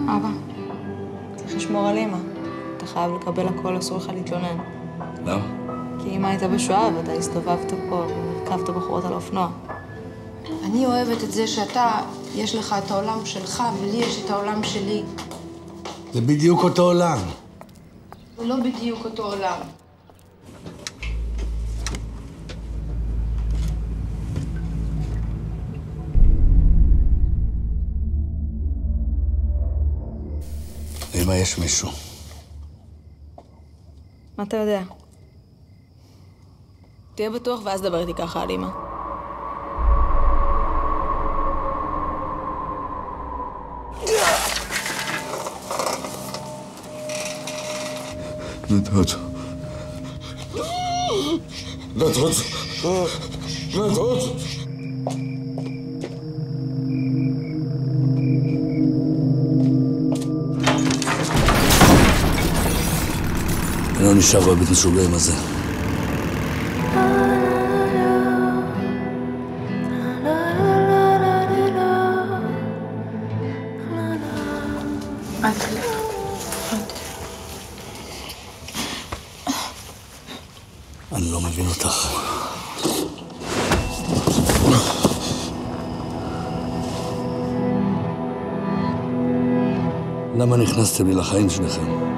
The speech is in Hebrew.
אבא, צריך לשמור על אמא. אתה חייב לקבל הכל, אסור לך להתלונן. למה? כי אמא הייתה בשואה ואתה הסתובבת פה והרכבת בחורות על האופנוע. אני אוהבת את זה שאתה, יש לך את העולם שלך ולי יש את העולם שלי. זה בדיוק אותו עולם. זה לא בדיוק אותו עולם. אמא, יש מישהו. מה אתה יודע? תהיה בטוח ואז דבר איתי ככה על אמא. נדוד. נדוד. נדוד. אני לא נשאר בבית משוגעים הזה. אני לא מבין אותך. למה נכנסתם לי לחיים שלכם?